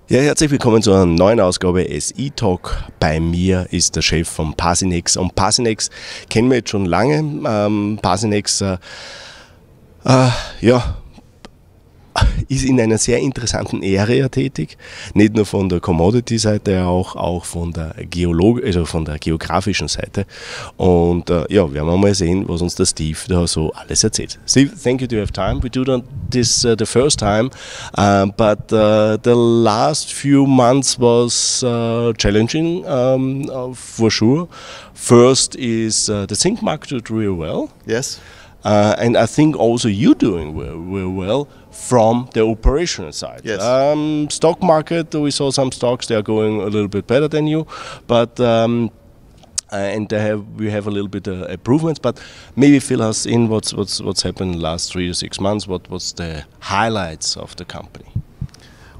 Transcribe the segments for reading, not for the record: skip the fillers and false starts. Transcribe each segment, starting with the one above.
Ja, herzlich willkommen zu einer neuen Ausgabe SI Talk. Bei mir ist der Chef von Pasinex. Und Pasinex kennen wir jetzt schon lange. Pasinex ist in einer sehr interessanten Area tätig. Nicht nur von der Commodity-Seite, auch von der von der geografischen Seite. Und werden wir mal sehen, was uns der Steve da so alles erzählt. Steve, thank you to have time. We do this the first time, but the last few months was challenging for sure. First is the zinc market did really well. Yes. And I think also you're doing well from the operational side. Yes. Stock market, we saw some stocks, they are going a little bit better than you, but and we have a little bit improvements. But maybe fill us in what's happened in the last 3 to 6 months. What's the highlights of the company?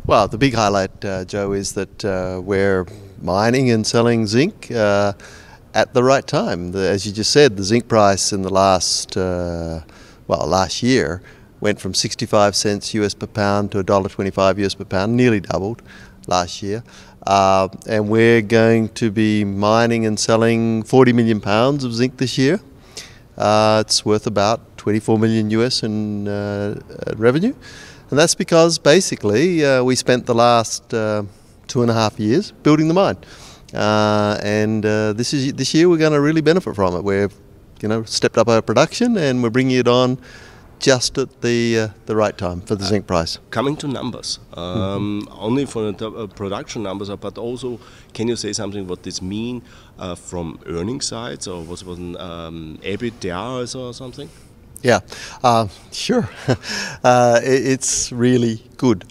Well, the big highlight, Joe, is that we're mining and selling zinc at the right time. As you just said, the zinc price in the last year went from 65 cents US per pound to $1.25 US per pound, nearly doubled last year. And we're going to be mining and selling 40 million pounds of zinc this year. It's worth about 24 million US in revenue. And that's because basically we spent the last 2.5 years building the mine. This year we're going to really benefit from it. We've stepped up our production and we're bringing it on just at the right time for the zinc price. Coming to numbers, only for the production numbers, but also can you say something what this mean from earnings sides, or was it an EBITDA or something? Yeah, sure. It's really good.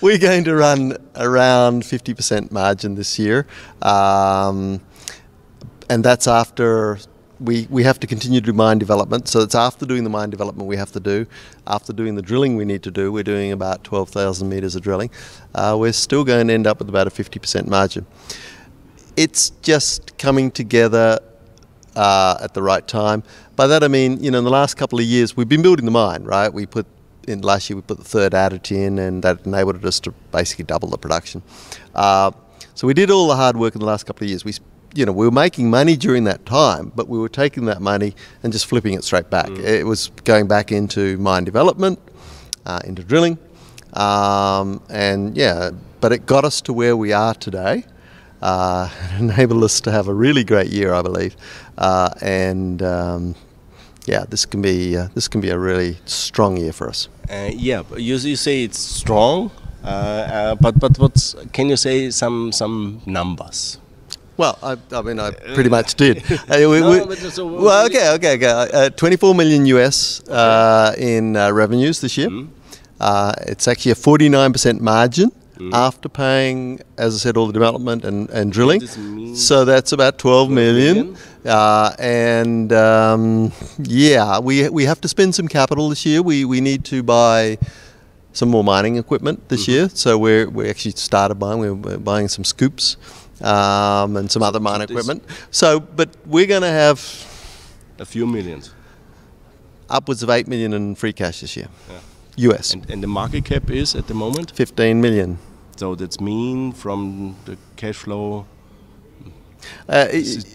We're going to run around 50% margin this year, and that's after we have to continue to do mine development. So it's after doing the mine development we have to do. After doing the drilling we need to do, we're doing about 12,000 metres of drilling. We're still going to end up with about a 50% margin. It's just coming together at the right time. By that I mean, in the last couple of years we've been building the mine, right? Last year we put the third adit in, and that enabled us to basically double the production. So we did all the hard work in the last couple of years. We were making money during that time, but we were taking that money and just flipping it straight back. It was going back into mine development, into drilling, but it got us to where we are today. It enabled us to have a really great year, I believe, this can be a really strong year for us. You say it's strong, but can you say some numbers? Well, I pretty much did. 24 million US in revenues this year. It's actually a 49% margin. After paying, as I said, all the development and drilling. So that's about 12 million. We have to spend some capital this year. We need to buy some more mining equipment this year. So we actually started buying. We're buying some scoops and some other mine equipment. But we're going to have a few millions. Upwards of 8 million in free cash this year. Yeah. US. And the market cap is at the moment? 15 million. So that's mean from the cash flow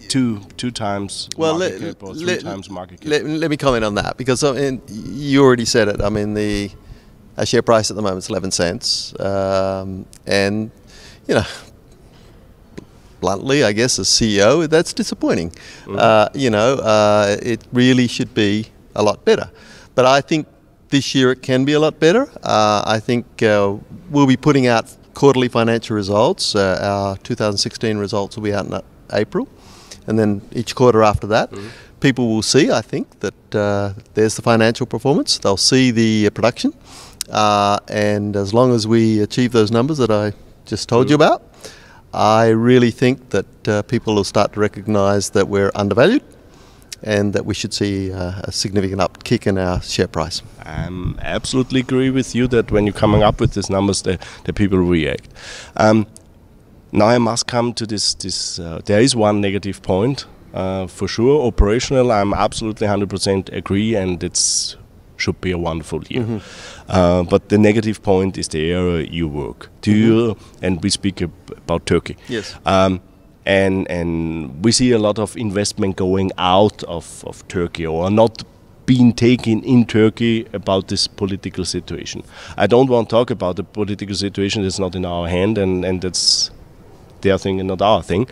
two times market cap or 3 times market cap? Let me comment on that, because you already said it. I mean, our share price at the moment is 11 cents. Bluntly, I guess, as CEO, that's disappointing. It really should be a lot better. But I think this year it can be a lot better. I think we'll be putting out quarterly financial results. Our 2016 results will be out in April, and then each quarter after that, people will see, I think, that there's the financial performance. They'll see the production, and as long as we achieve those numbers that I just told you about, I really think that people will start to recognise that we're undervalued, and that we should see a significant upkick in our share price. I absolutely agree with you that when you're coming up with these numbers, the people react. Now I must come to this. There is one negative point for sure. Operational, I'm absolutely 100% agree, and it's should be a wonderful year. But the negative point is the area you work. And we speak about Turkey. Yes. And we see a lot of investment going out of Turkey or not being taken in Turkey about this political situation. I don't want to talk about the political situation that's not in our hand, and that's their thing and not our thing.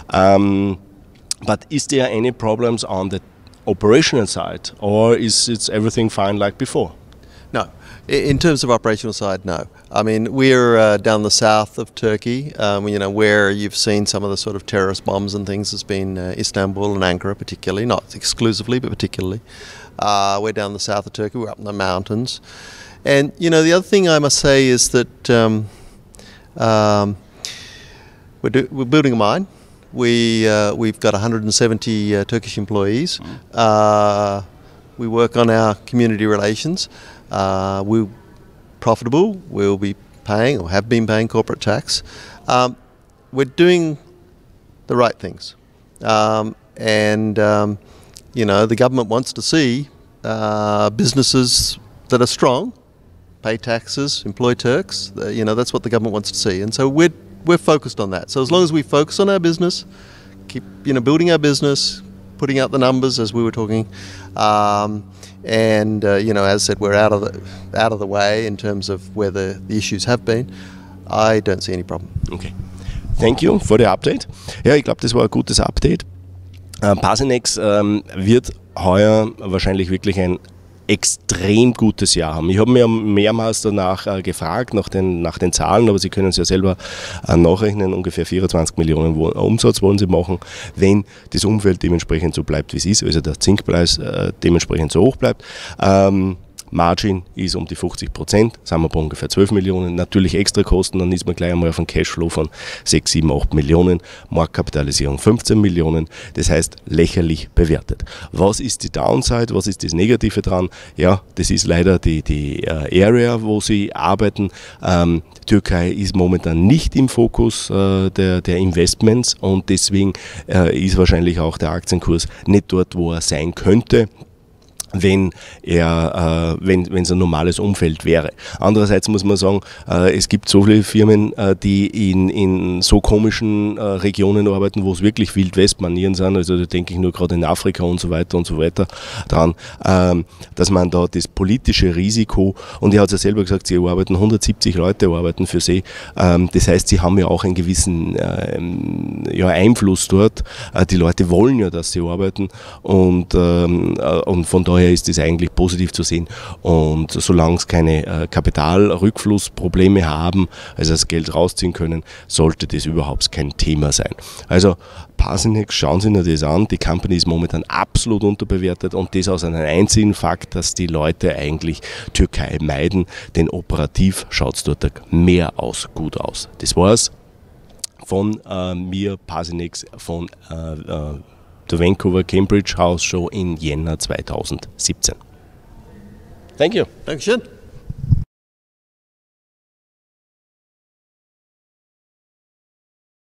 But is there any problems on the operational side, or is everything fine like before? No. In terms of operational side, no. I mean, we're down the south of Turkey, where you've seen some of the sort of terrorist bombs and things. Has been Istanbul and Ankara particularly, not exclusively, but particularly. We're down the south of Turkey, we're up in the mountains. And, the other thing I must say is that we're building a mine. We've got 170 Turkish employees. We work on our community relations. We're profitable. We'll be paying or have been paying corporate tax. We're doing the right things. The government wants to see businesses that are strong, pay taxes, employ Turks. That's what the government wants to see. And so we're focused on that. So as long as we focus on our business, keep building our business, putting out the numbers as we were talking, as I said, we're out of the way in terms of where the issues have been. I don't see any problem. Okay. Thank you for the update. Ja, ich glaube, das war ein gutes Update. Pasinex wird heuer wahrscheinlich wirklich ein extrem gutes Jahr haben. Ich habe mir mehrmals danach gefragt, nach den Zahlen, aber Sie können es ja selber nachrechnen, ungefähr 24 Millionen Umsatz wollen Sie machen, wenn das Umfeld dementsprechend so bleibt, wie es ist, also der Zinkpreis dementsprechend so hoch bleibt. Margin ist um die 50%, sind wir bei ungefähr 12 Millionen. Natürlich extra Kosten, dann ist man gleich einmal auf einen Cashflow von 6, 7, 8 Millionen. Marktkapitalisierung 15 Millionen, das heißt lächerlich bewertet. Was ist die Downside, was ist das Negative dran? Ja, das ist leider die Area, wo sie arbeiten. Türkei ist momentan nicht im Fokus der Investments und deswegen ist wahrscheinlich auch der Aktienkurs nicht dort, wo er sein könnte, wenn es ein normales Umfeld wäre. Andererseits muss man sagen, es gibt so viele Firmen, die in so komischen Regionen arbeiten, wo es wirklich Wild-West-Manieren sind, also da denke ich nur gerade in Afrika und so weiter dran, dass man da das politische Risiko, und er hat es ja selber gesagt, sie arbeiten 170 Leute arbeiten für sie, das heißt, sie haben ja auch einen gewissen Einfluss dort, die Leute wollen ja, dass sie arbeiten und von daher ist das eigentlich positiv zu sehen, und solange es keine Kapitalrückflussprobleme haben, also das Geld rausziehen können, sollte das überhaupt kein Thema sein. Also Pasinex, schauen Sie sich das an, die Company ist momentan absolut unterbewertet und das aus einem einzigen Fakt, dass die Leute eigentlich Türkei meiden, denn operativ schaut es dort mehr gut aus. Das war's von mir, Pasinex, von der Vancouver Cambridge House Show in Jänner 2017. Thank you. Dankeschön.